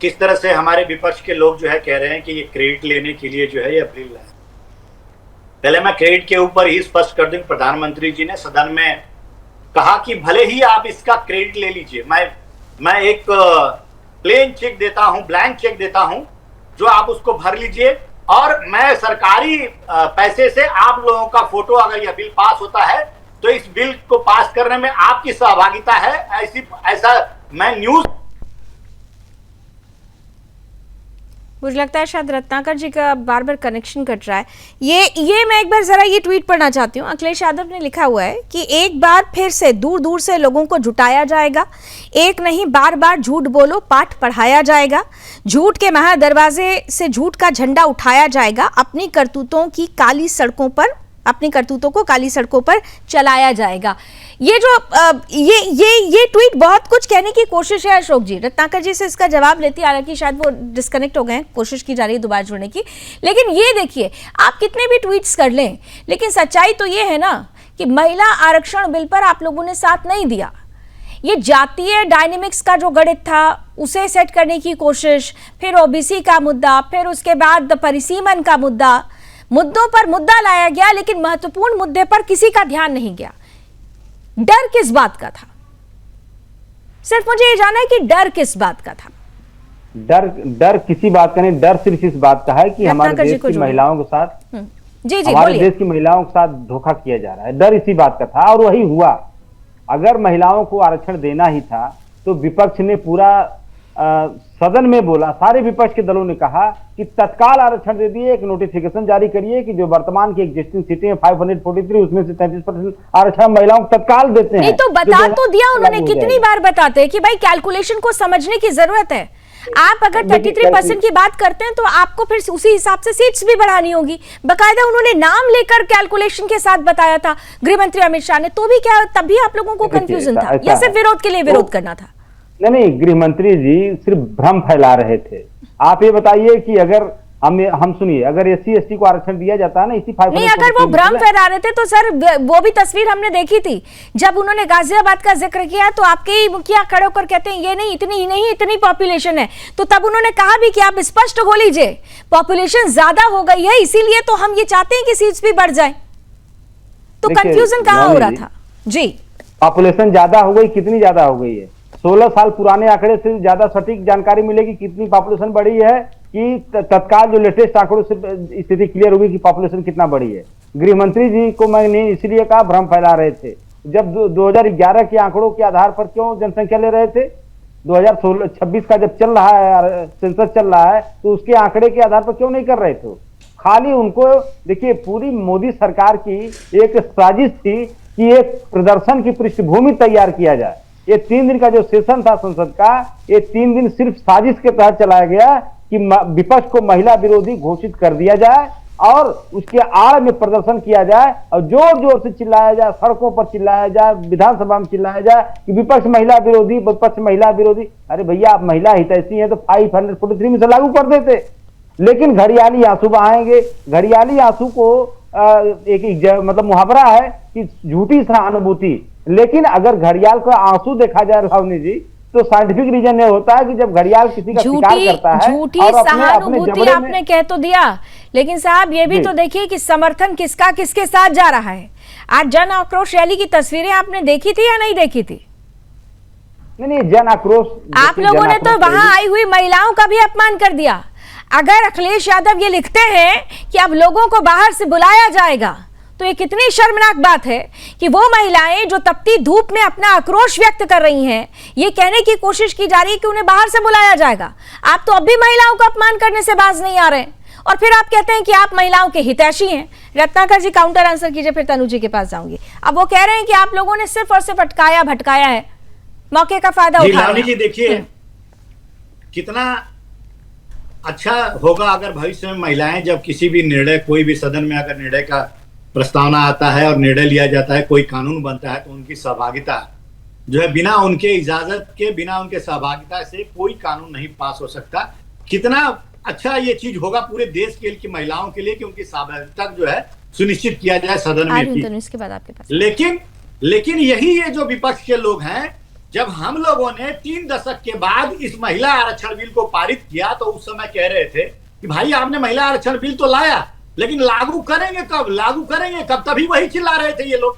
[SPEAKER 9] किस तरह से हमारे विपक्ष के लोग जो है कह रहे हैं कि ये क्रेडिट लेने के लिए जो है ये बिल है। पहले मैं क्रेडिट के ऊपर ही स्पष्ट कर दूं, प्रधानमंत्री जी ने सदन में कहा कि भले ही आप इसका क्रेडिट ले लीजिए, मैं एक प्लेन चेक देता हूं, ब्लैंक चेक देता हूं, जो आप उसको भर लीजिए, और मैं सरकारी पैसे से आप लोगों का फोटो, अगर यह बिल पास होता है तो इस बिल को पास करने में आपकी सहभागिता है, ऐसा मैं न्यूज।
[SPEAKER 1] मुझे लगता है शायद रत्नाकर जी का बार बार कनेक्शन कट रहा है। ये मैं एक बार जरा ये ट्वीट पढ़ना चाहती हूँ। अखिलेश यादव ने लिखा हुआ है कि एक बार फिर से दूर दूर से लोगों को जुटाया जाएगा, एक नहीं बार बार झूठ बोलो पाठ पढ़ाया जाएगा, झूठ के महादरवाजे से झूठ का झंडा उठाया जाएगा, अपनी करतूतों को काली सड़कों पर चलाया जाएगा। ये जो ये ट्वीट बहुत कुछ कहने की कोशिश है अशोक जी। रत्नाकर जी से इसका जवाब लेती, हालांकि शायद वो डिस्कनेक्ट हो गए, कोशिश की जा रही है दोबारा जुड़ने की। लेकिन ये देखिए, आप कितने भी ट्वीट्स कर लें, लेकिन सच्चाई तो ये है ना कि महिला आरक्षण बिल पर आप लोगों ने साथ नहीं दिया। ये जातीय डायनेमिक्स का जो गणित था उसे सेट करने की कोशिश, फिर ओबीसी का मुद्दा, फिर उसके बाद परिसीमन का मुद्दों पर मुद्दा लाया गया, लेकिन महत्वपूर्ण मुद्दे पर किसी का ध्यान नहीं गया। डर किस बात का था? सिर्फ मुझे ये जानना है कि डर किस बात का था?
[SPEAKER 10] डर किसी बात का नहीं, डर सिर्फ इस बात का है कि हमारे देश की महिलाओं के साथ हमारे देश की महिलाओं के साथ धोखा किया जा रहा है। डर इसी बात का था, और वही हुआ। अगर महिलाओं को आरक्षण देना ही था तो विपक्ष ने पूरा सदन में बोला, सारे विपक्ष के दलों ने कहा कि तत्काल आरक्षण दे दिए, एक नोटिफिकेशन जारी करिए कि जो वर्तमान की एग्जिस्टिंग सीटें हैं 543, उसमें से 33% आरक्षण महिलाओं को तत्काल देते हैं।
[SPEAKER 1] नहीं तो बता तो दिया उन्होंने, कितनी बार बताते हैं कि भाई कैलकुलेशन को समझने की जरूरत है। आप अगर 33% की बात करते हैं तो आपको फिर उसी हिसाब से सीट्स भी बढ़ानी होगी। बकायदा उन्होंने नाम लेकर कैलकुलेशन के साथ बताया था गृह मंत्री अमित शाह ने, तो भी क्या तब भी आप लोगों को कंफ्यूजन था या सिर्फ विरोध के लिए विरोध करना था?
[SPEAKER 10] नहीं, गृह मंत्री जी सिर्फ भ्रम फैला रहे थे। आप ये बताइए कि अगर हम सुनिए, अगर SC ST को आरक्षण दिया जाता है ना इसी 5
[SPEAKER 1] नहीं, अगर वो भ्रम फैला रहे थे तो सर वो भी तस्वीर हमने देखी थी जब उन्होंने गाजियाबाद का जिक्र किया तो आपके ही मुखिया खड़े होकर कहते हैं ये नहीं, इतनी ही नहीं, इतनी पॉपुलेशन है। तो तब उन्होंने कहा भी कि आप स्पष्ट हो लीजिए, पॉपुलेशन ज्यादा हो गई है इसीलिए तो हम ये चाहते हैं कि सीट्स भी बढ़ जाए। तो कंफ्यूजन कहाँ हो रहा था जी?
[SPEAKER 10] पॉपुलेशन ज्यादा हो गई, कितनी ज्यादा हो गई है? 16 साल पुराने आंकड़े से ज्यादा सटीक जानकारी मिलेगी कितनी पॉपुलेशन बढ़ी है कि तत्काल जो लेटेस्ट आंकड़ों से स्थिति क्लियर होगी कि पॉपुलेशन कितना बढ़ी है। गृह मंत्री जी को मैंने इसलिए कहा भ्रम फैला रहे थे। जब 2011 के आंकड़ों के आधार पर क्यों जनसंख्या ले रहे थे? 2026 का जब चल रहा है, सेंसस चल रहा है, तो उसके आंकड़े के आधार पर क्यों नहीं कर रहे थे? खाली उनको देखिए, पूरी मोदी सरकार की एक साजिश थी कि एक प्रदर्शन की पृष्ठभूमि तैयार किया जाए। ये 3 दिन का जो सेशन था संसद का, ये 3 दिन सिर्फ साजिश के तहत चलाया गया कि विपक्ष को महिला विरोधी घोषित कर दिया जाए और उसके आड़ में प्रदर्शन किया जाए और जोर जोर से चिल्लाया जाए, सड़कों पर चिल्लाया जाए, विधानसभा में चिल्लाया जाए कि विपक्ष महिला विरोधी, विपक्ष महिला विरोधी। अरे भैया, आप महिला हितैषी हैं तो 543 में से लागू कर देते। लेकिन घड़ियाली आंसू बहाएंगे। घड़ियाली आंसू को एक मतलब मुहावरा है कि झूठी सहानुभूति। लेकिन अगर घड़ियाल का आंसू देखा जाए लावनी जी, तो साइंटिफिक रीजन ये होता है कि जब घड़ियाल किसी का शिकार करता है,
[SPEAKER 1] झूठी सहानुभूति आपने कह तो दिया, लेकिन साहब ये भी तो देखिए कि समर्थन किसका किसके साथ जा रहा है। आज जन आक्रोश रैली की तस्वीरें आपने देखी थी या नहीं देखी थी?
[SPEAKER 10] नहीं, जन आक्रोश
[SPEAKER 1] आप लोगों ने तो वहां आई हुई महिलाओं का भी अपमान कर दिया। अगर अखिलेश यादव ये लिखते हैं कि अब लोगों को बाहर से बुलाया जाएगा, तो ये कितनी शर्मनाक बात है कि वो महिलाएं जो तपती धूप में अपना आक्रोश व्यक्त कर रही हैं, ये कहने की कोशिश की जा रही है कि उन्हें बाहर से बुलाया जाएगा। आप तो अब भी महिलाओं का अपमान करने से बाज नहीं आ रहे और फिर आप कहते हैं कि आप महिलाओं के हितैषी हैं। रत्नाकर जी काउंटर आंसर कीजिए, फिर तनु जी के पास जाऊंगी। अब वो कह रहे हैं कि आप लोगों ने सिर्फ और सिर्फ अटकाया भटकाया है, मौके का फायदा उठाया।
[SPEAKER 9] जी देखिए, कितना अच्छा होगा अगर भविष्य में महिलाएं जब किसी भी निर्णय, कोई भी सदन में अगर निर्णय का प्रस्तावना आता है और निर्णय लिया जाता है, कोई कानून बनता है, तो उनकी सहभागिता जो है, बिना उनके इजाजत के, बिना उनके सहभागिता से कोई कानून नहीं पास हो सकता। कितना अच्छा ये चीज होगा पूरे देश के लिए, की महिलाओं के लिए, कि उनकी सहभागिता जो है सुनिश्चित किया जाए सदन में।
[SPEAKER 1] इसके बाद आपके पास
[SPEAKER 9] लेकिन यही ये जो विपक्ष के लोग हैं, जब हम लोगों ने 3 दशक के बाद इस महिला आरक्षण बिल को पारित किया, तो उस समय कह रहे थे कि भाई आपने महिला आरक्षण बिल तो लाया, लेकिन लागू करेंगे कब, लागू करेंगे कब? तभी वही चिल्ला रहे थे ये लोग।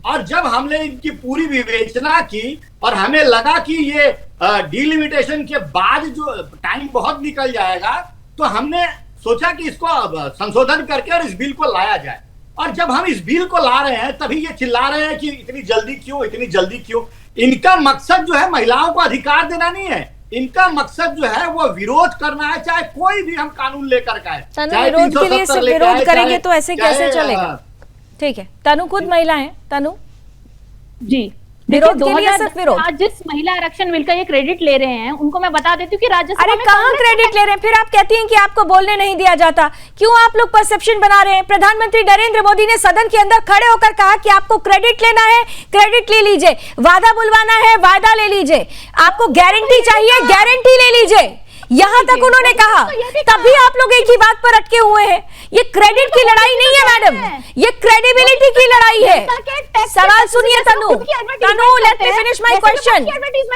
[SPEAKER 9] और जब हमने इनकी पूरी विवेचना की और हमें लगा कि ये डिलिमिटेशन के बाद जो टाइम बहुत निकल जाएगा, तो हमने सोचा कि इसको संशोधन करके और इस बिल को लाया जाए। और जब हम इस बिल को ला रहे हैं, तभी ये चिल्ला रहे हैं कि इतनी जल्दी क्यों, इतनी जल्दी क्यों? इनका मकसद जो है महिलाओं को अधिकार देना नहीं है, इनका मकसद जो है वो विरोध करना है। चाहे कोई भी हम कानून लेकर के आए,
[SPEAKER 1] चाहे विरोध के लिए सिर्फ विरोध करेंगे तो ऐसे कैसे चलेगा? ठीक है, तनु खुद महिला है। तनु
[SPEAKER 11] जी,
[SPEAKER 1] विरोध के लिए सिर्फ विरोध।
[SPEAKER 11] आज जिस महिला आरक्षण बिल का ये क्रेडिट ले रहे हैं, उनको मैं बता देती हूँ कि राज्यसभा
[SPEAKER 1] अरे
[SPEAKER 11] में
[SPEAKER 1] कहाँ क्रेडिट ले रहे हैं? फिर आप कहती हैं कि आपको बोलने नहीं दिया जाता। क्यों आप लोग परसेप्शन बना रहे हैं? प्रधानमंत्री नरेंद्र मोदी ने सदन के अंदर खड़े होकर कहा कि आपको क्रेडिट लेना है, क्रेडिट ले लीजिए, वादा बुलवाना है, वादा ले लीजिए, आपको गारंटी चाहिए, गारंटी ले लीजिए, यहां तक उन्होंने कहा। तभी आप लोग एक ही बात पर अटके हुए हैं। ये क्रेडिट की लड़ाई नहीं है मैडम, ये क्रेडिबिलिटी की लड़ाई है। सवाल सुनिए Tanu, let me finish my question,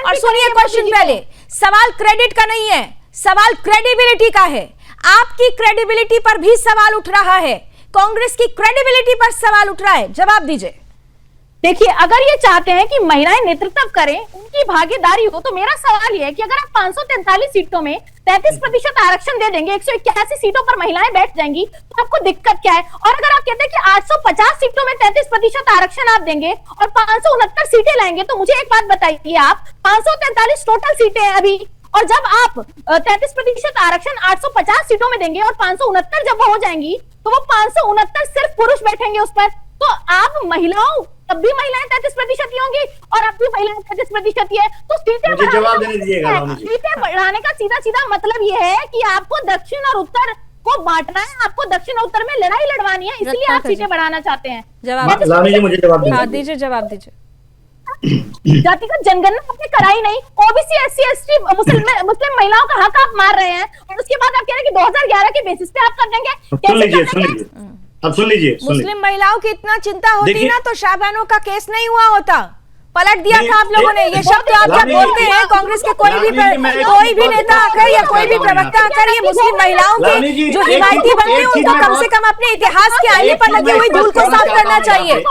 [SPEAKER 1] और सुनिए क्वेश्चन पहले। सवाल क्रेडिट का नहीं है, सवाल क्रेडिबिलिटी का है। आपकी क्रेडिबिलिटी पर भी सवाल उठ रहा है, कांग्रेस की क्रेडिबिलिटी पर सवाल उठ रहा है। जवाब दीजिए।
[SPEAKER 11] देखिए, अगर ये चाहते हैं कि महिलाएं नेतृत्व करें, उनकी भागीदारी हो, तो मेरा सवाल ये है कि अगर आप 543 सीटों में 33% आरक्षण दे देंगे, 181 सीटों पर महिलाएं बैठ जाएंगी, तो आपको दिक्कत क्या है? और अगर आप कहते हैं कि 850 सीटों में 33% आरक्षण आप देंगे और 569 सीटें लाएंगे, तो मुझे एक बात बताइए, आप 543 टोटल सीटें हैं अभी, और जब आप 33% आरक्षण 850 सीटों में देंगे और 569 जब वो हो जाएंगी तो वो 569 सिर्फ पुरुष बैठेंगे उस पर, तो आप महिलाओं, तब भी महिलाएं 33% ही होंगी और अब भी महिलाएं 33% ही है, तो सीटें बढ़ाने का सीधा सीधा मतलब ये है कि आपको दक्षिण और उत्तर को बांटना है, आपको दक्षिण और उत्तर में लड़ाई लड़वानी है, इसलिए आप सीटें बढ़ाना चाहते हैं।
[SPEAKER 1] मुझे जवाब दीजिए, जवाब दीजिए।
[SPEAKER 11] जातिगत जनगणना आपने कराई नहीं, ओबीसी एससी एसटी मुस्लिम महिलाओं का हक आप मार रहे हैं और उसके बाद आप कह रहे हैं कि 2011 के बेसिस पे आप कर देंगे।
[SPEAKER 9] अब सुन लीजिए,
[SPEAKER 1] मुस्लिम महिलाओं की इतना चिंता होती ना तो शाहबानो का केस नहीं हुआ होता, पलट दिया था आप लोगों ने। ये शब्द आप जब बोलते हैं कांग्रेस के कोई भी नेता आकर या कोई भी प्रवक्ता आकर ये मुस्लिम महिलाओं की जो हिमायती बनती है उनको कम से कम अपने इतिहास के आईने पर लगी हुई धूल को साफ करना चाहिए।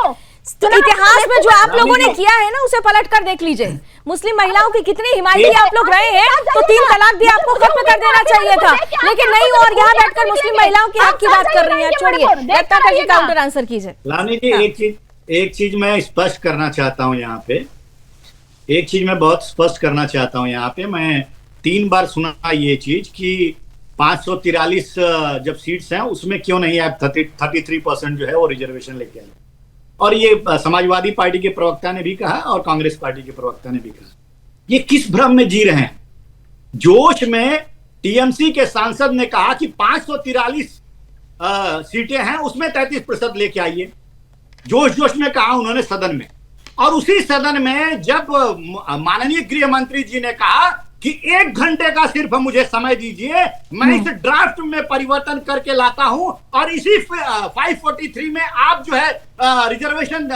[SPEAKER 1] तो इतिहास में जो आप लोगों ने किया है ना उसे पलट कर देख लीजिए। मुस्लिम महिलाओं की कितनी हिमायती आप लोग रहे हैं, तो 3 तलाक भी आपको खत्म कर देना चाहिए था, लेकिन नहीं, और यहाँ बैठकर मुस्लिम महिलाओं के हक की बात कर रही हैं। छोड़िए, रत्नाकर जी काउंटर आंसर कीजिए।
[SPEAKER 9] लावनी जी, एक चीज मैं स्पष्ट करना चाहता हूँ यहाँ पे, एक चीज मैं बहुत स्पष्ट करना चाहता हूँ यहाँ पे। मैं 3 बार सुना ये चीज कि 543 जब सीट्स हैं उसमें क्यों नहीं आप 33% जो है वो रिजर्वेशन लेके आए, और ये समाजवादी पार्टी के प्रवक्ता ने भी कहा और कांग्रेस पार्टी के प्रवक्ता ने भी कहा। ये किस भ्रम में जी रहे हैं? जोश में टीएमसी के सांसद ने कहा कि 543 सीटें हैं उसमें 33% लेके आइए, जोश में कहा उन्होंने सदन में। और उसी सदन में जब माननीय गृह मंत्री जी ने कहा कि 1 घंटे का सिर्फ मुझे समय दीजिए, मैं इस ड्राफ्ट में परिवर्तन करके लाता हूं और इसी 543 में आप जो है रिजर्वेशन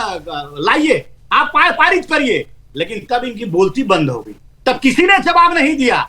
[SPEAKER 9] लाइए, आप पारित करिए। लेकिन तब इनकी बोलती बंद हो गई, तब किसी ने जवाब नहीं दिया।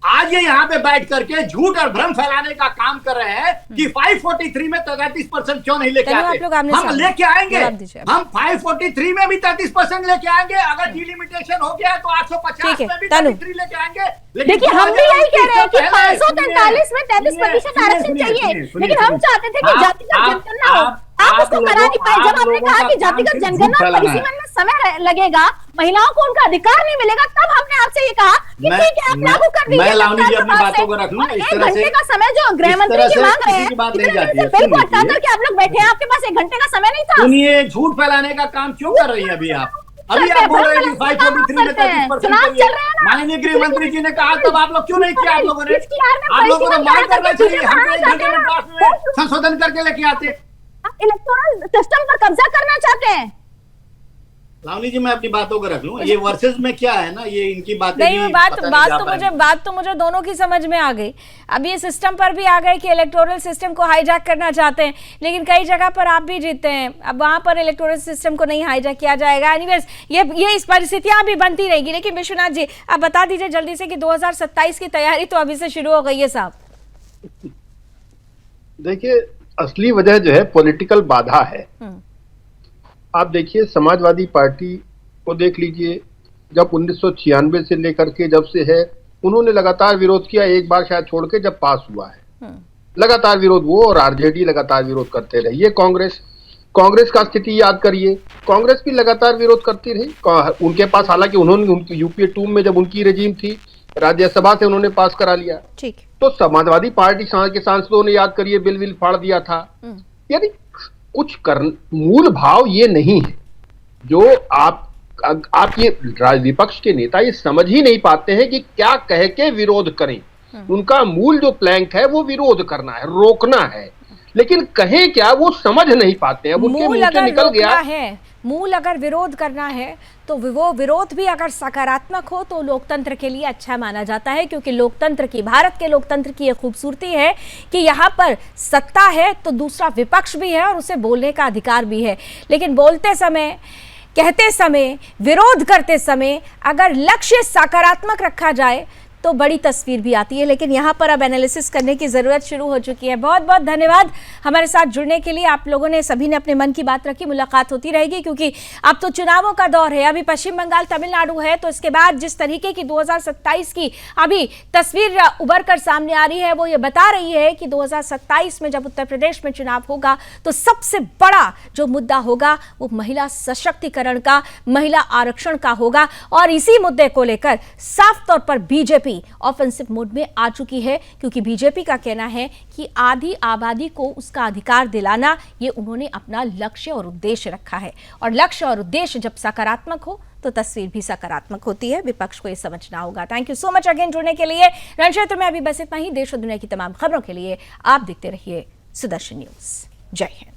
[SPEAKER 9] आज ये यहाँ पे बैठ करके झूठ और भ्रम फैलाने का काम कर रहे हैं कि 543 में 33% क्यों नहीं लेके आते। हम लेके आएंगे, हम 543 में भी 33% लेके आएंगे। अगर डिलिमिटेशन हो गया तो 850 में भी 33 लेके आएंगे।
[SPEAKER 11] देखिए, हम भी यही कह रहे हैं कि 543 में 33% आरक्षण चाहिए, लेकिन हम चाहते थे कि जातिगत जनगणना हो, आप उसको करा नहीं पाए। जब आपने कहा कि जातिगत जनगणना और परिसीमन में समय लगेगा, महिलाओं को उनका अधिकार नहीं मिलेगा, तब हमने आपसे ये कहा कि ठीक है आप लागू कर दीजिए।
[SPEAKER 9] मैं लावनी जी अपनी बातों को रख लूं, इस तरह से
[SPEAKER 11] 1 घंटे का समय जो गृह मंत्री जी मांग रहे हैं, बिल को हटा करके आप लोग बैठे हैं, आपके पास 1 घंटे का समय नहीं था।
[SPEAKER 9] सुनिए, झूठ फैलाने का काम क्यों कर रही है अभी आप? अभी आप बोल रहे हैं कि 543 में 33% माननीय गृह मंत्री जी ने कहा, तब आप लोग क्यों नहीं किया? आप लोगों ने मांग करना चाहिए, हम 1 घंटे में ड्राफ्ट में संशोधन करके लेके आते।
[SPEAKER 11] इलेक्टोरल सिस्टम पर कब्जा करना चाहते हैं।
[SPEAKER 9] लावनी जी, मैं अपनी बातों को रख लूं, ये वर्सेस में क्या है ना, ये इनकी बातें
[SPEAKER 1] नहीं, बात तो मुझे दोनों की समझ में आ गई। अब ये सिस्टम पर भी आ गए कि इलेक्टोरल सिस्टम को हाईजैक करना चाहते हैं, लेकिन कई जगह पर आप भी जीतते हैं, अब वहां पर इलेक्टोरल सिस्टम को नहीं हाईजैक किया जाएगा। एनीवेज, ये इस परिस्थितियां भी बनती रहेगी। लेकिन विश्वनाथ जी, आप बता दीजिए जल्दी से कि 2027 की तैयारी तो अभी से शुरू हो गई है साहब।
[SPEAKER 12] देखिए, असली वजह जो है पॉलिटिकल बाधा है। आप देखिए, समाजवादी पार्टी को देख लीजिए, जब 1996 से लेकर के जब से है, उन्होंने लगातार विरोध किया, एक बार शायद छोड़ के जब पास हुआ है, लगातार विरोध वो और आरजेडी लगातार विरोध करते रही है। कांग्रेस का स्थिति याद करिए, कांग्रेस भी लगातार विरोध करती रही। उनके पास, हालांकि उन्होंने उनकी यूपीए 2 में जब उनकी रेजिम थी, राज्यसभा से उन्होंने पास करा लिया।
[SPEAKER 1] ठीक।
[SPEAKER 12] तो समाजवादी पार्टी के सांसदों ने याद करिए बिल फाड़ दिया था। यानी कुछ मूल भाव ये नहीं है जो आप ये विपक्ष के नेता ये समझ ही नहीं पाते हैं कि क्या कह के विरोध करें। उनका मूल जो प्लैंक है वो विरोध करना है, रोकना है, लेकिन कहें क्या वो समझ नहीं पाते हैं। उनके मुंह से निकल गया
[SPEAKER 1] है, मूल अगर विरोध करना है तो वो विरोध भी अगर सकारात्मक हो तो लोकतंत्र के लिए अच्छा माना जाता है, क्योंकि लोकतंत्र की, भारत के लोकतंत्र की ये खूबसूरती है कि यहाँ पर सत्ता है तो दूसरा विपक्ष भी है और उसे बोलने का अधिकार भी है। लेकिन बोलते समय, कहते समय, विरोध करते समय अगर लक्ष्य सकारात्मक रखा जाए तो बड़ी तस्वीर भी आती है। लेकिन यहाँ पर अब एनालिसिस करने की ज़रूरत शुरू हो चुकी है। बहुत बहुत धन्यवाद हमारे साथ जुड़ने के लिए। आप लोगों ने सभी ने अपने मन की बात रखी। मुलाकात होती रहेगी क्योंकि अब तो चुनावों का दौर है। अभी पश्चिम बंगाल, तमिलनाडु है, तो इसके बाद जिस तरीके की 2027 की अभी तस्वीर उभर कर सामने आ रही है वो ये बता रही है कि 2027 में जब उत्तर प्रदेश में चुनाव होगा तो सबसे बड़ा जो मुद्दा होगा वो महिला सशक्तिकरण का, महिला आरक्षण का होगा। और इसी मुद्दे को लेकर साफ तौर पर बीजेपी बीजेपी ऑफेंसिव मोड में आ चुकी है, क्योंकि बीजेपी का कहना है कि आधी आबादी को उसका अधिकार दिलाना ये उन्होंने अपना लक्ष्य और उद्देश्य रखा है। और लक्ष्य और उद्देश्य जब सकारात्मक हो तो तस्वीर भी सकारात्मक होती है। विपक्ष को ये समझना होगा। Thank you so much again जुड़ने के लिए। रण क्षेत्र में अभी बस इतना ही। देश और दुनिया की तमाम खबरों के लिए आप देखते रहिए सुदर्शन न्यूज। जय हिंद।